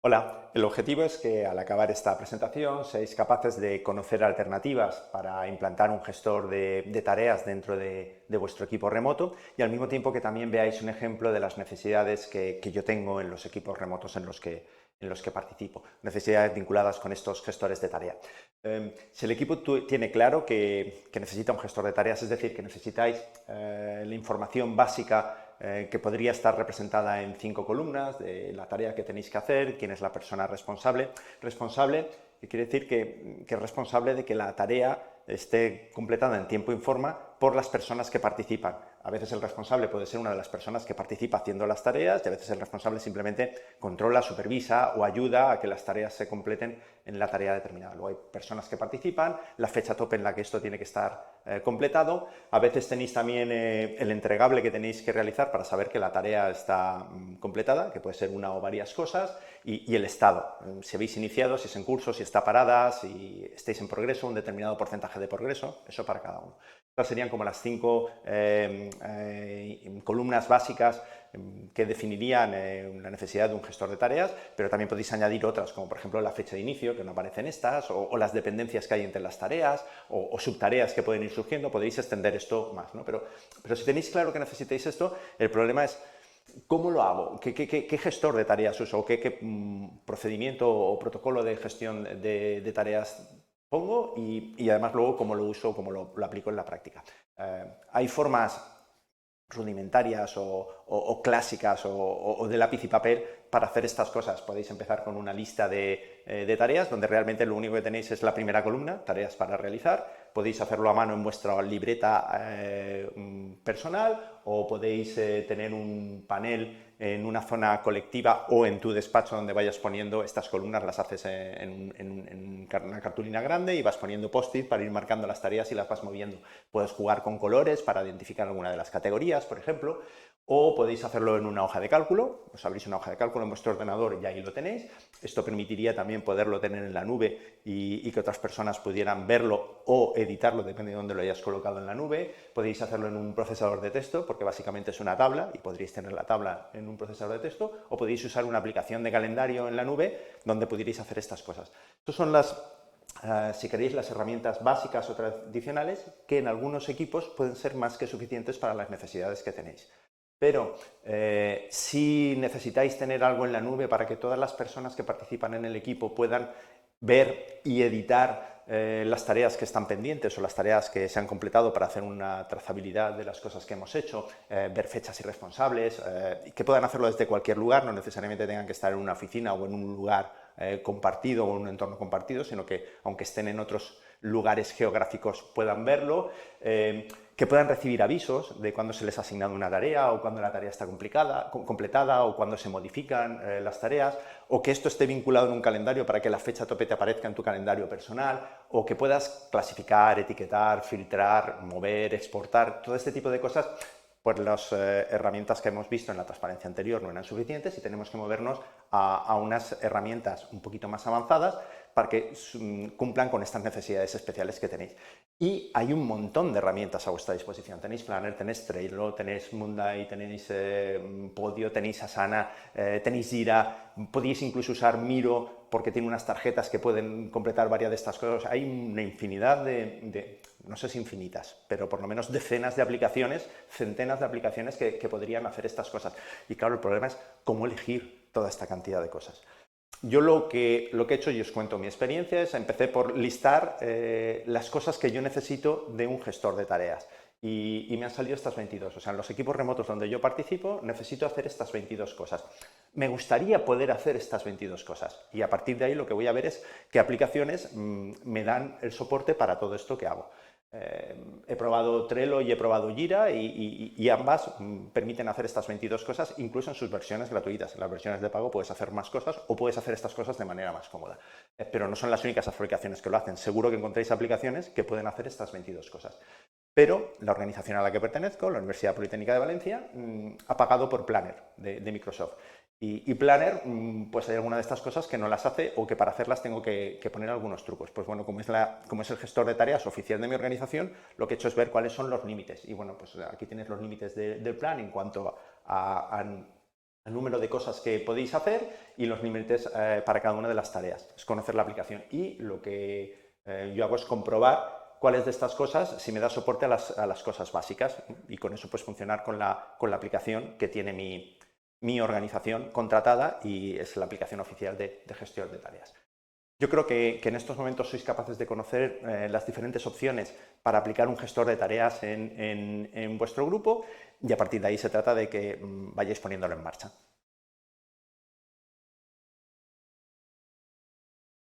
Hola, el objetivo es que al acabar esta presentación seáis capaces de conocer alternativas para implantar un gestor de tareas dentro de vuestro equipo remoto y al mismo tiempo que también veáis un ejemplo de las necesidades que yo tengo en los equipos remotos en los que participo, necesidades vinculadas con estos gestores de tarea. Si el equipo tiene claro que necesita un gestor de tareas, es decir, que necesitáis la información básica que podría estar representada en 5 columnas de la tarea que tenéis que hacer, quién es la persona responsable. Responsable quiere decir que es responsable de que la tarea esté completada en tiempo y forma por las personas que participan. A veces el responsable puede ser una de las personas que participa haciendo las tareas y a veces el responsable simplemente controla, supervisa o ayuda a que las tareas se completen en la tarea determinada. Luego hay personas que participan, la fecha tope en la que esto tiene que estar completado. A veces tenéis también el entregable que tenéis que realizar para saber que la tarea está completada, que puede ser una o varias cosas, y el estado. Si habéis iniciado, si es en curso, si está parada, si estáis en progreso, un determinado porcentaje de progreso, eso para cada uno. Estas serían como las 5 columnas básicas que definirían la necesidad de un gestor de tareas, pero también podéis añadir otras, como por ejemplo la fecha de inicio, que no aparecen estas, o las dependencias que hay entre las tareas, o subtareas que pueden ir surgiendo, podéis extender esto más, ¿no? Pero si tenéis claro que necesitáis esto, el problema es ¿cómo lo hago? ¿Qué gestor de tareas uso? ¿Qué procedimiento o protocolo de gestión de tareas pongo? Y además luego cómo lo uso, cómo lo aplico en la práctica. Hay formas rudimentarias o clásicas o de lápiz y papel para hacer estas cosas. Podéis empezar con una lista de tareas donde realmente lo único que tenéis es la primera columna, tareas para realizar. Podéis hacerlo a mano en vuestra libreta personal o podéis tener un panel en una zona colectiva o en tu despacho donde vayas poniendo estas columnas, las haces en una cartulina grande y vas poniendo post-it para ir marcando las tareas y las vas moviendo. Puedes jugar con colores para identificar alguna de las categorías, por ejemplo, o podéis hacerlo en una hoja de cálculo, os abrís una hoja de cálculo en vuestro ordenador y ahí lo tenéis. Esto permitiría también poderlo tener en la nube y que otras personas pudieran verlo o editarlo, depende de dónde lo hayas colocado en la nube. Podéis hacerlo en un procesador de texto, porque básicamente es una tabla y podríais tener la tabla en un procesador de texto, o podéis usar una aplicación de calendario en la nube donde pudierais hacer estas cosas. Estas son si queréis, las herramientas básicas o tradicionales que en algunos equipos pueden ser más que suficientes para las necesidades que tenéis. Pero si necesitáis tener algo en la nube para que todas las personas que participan en el equipo puedan ver y editar las tareas que están pendientes o las tareas que se han completado para hacer una trazabilidad de las cosas que hemos hecho, ver fechas y responsables, que puedan hacerlo desde cualquier lugar, no necesariamente tengan que estar en una oficina o en un lugar compartido o en un entorno compartido, sino que aunque estén en otros lugares geográficos puedan verlo, que puedan recibir avisos de cuando se les ha asignado una tarea o cuando la tarea está completada o cuando se modifican las tareas, o que esto esté vinculado en un calendario para que la fecha tope te aparezca en tu calendario personal, o que puedas clasificar, etiquetar, filtrar, mover, exportar, todo este tipo de cosas. Pues las herramientas que hemos visto en la transparencia anterior no eran suficientes y tenemos que movernos a unas herramientas un poquito más avanzadas para que cumplan con estas necesidades especiales que tenéis. Y hay un montón de herramientas a vuestra disposición. Tenéis Planner, tenéis Trello, tenéis Monday, tenéis Podio, tenéis Asana, tenéis Jira, podéis incluso usar Miro porque tiene unas tarjetas que pueden completar varias de estas cosas. Hay una infinidad no sé si infinitas, pero por lo menos decenas de aplicaciones, centenas de aplicaciones que podrían hacer estas cosas. Y claro, el problema es cómo elegir toda esta cantidad de cosas. Yo lo que he hecho, y os cuento mi experiencia, es empecé por listar las cosas que yo necesito de un gestor de tareas. Y me han salido estas 22. O sea, en los equipos remotos donde yo participo, necesito hacer estas 22 cosas. Me gustaría poder hacer estas 22 cosas. Y a partir de ahí lo que voy a ver es qué aplicaciones me dan el soporte para todo esto que hago. He probado Trello y he probado Jira y ambas permiten hacer estas 22 cosas incluso en sus versiones gratuitas. En las versiones de pago puedes hacer más cosas o puedes hacer estas cosas de manera más cómoda. Pero no son las únicas aplicaciones que lo hacen. Seguro que encontréis aplicaciones que pueden hacer estas 22 cosas. Pero la organización a la que pertenezco, la Universidad Politécnica de Valencia, ha pagado por Planner de Microsoft. Y Planner, pues hay alguna de estas cosas que no las hace o que para hacerlas tengo que poner algunos trucos. Pues bueno, como es el gestor de tareas oficial de mi organización, lo que he hecho es ver cuáles son los límites. Y bueno, pues aquí tienes los límites del plan en cuanto a el número de cosas que podéis hacer y los límites para cada una de las tareas. Es conocer la aplicación. Y lo que yo hago es comprobar cuáles de estas cosas, si me da soporte a las cosas básicas, y con eso pues funcionar con la aplicación que tiene mi organización contratada y es la aplicación oficial de gestión de tareas. Yo creo que en estos momentos sois capaces de conocer las diferentes opciones para aplicar un gestor de tareas en vuestro grupo, y a partir de ahí se trata de que vayáis poniéndolo en marcha.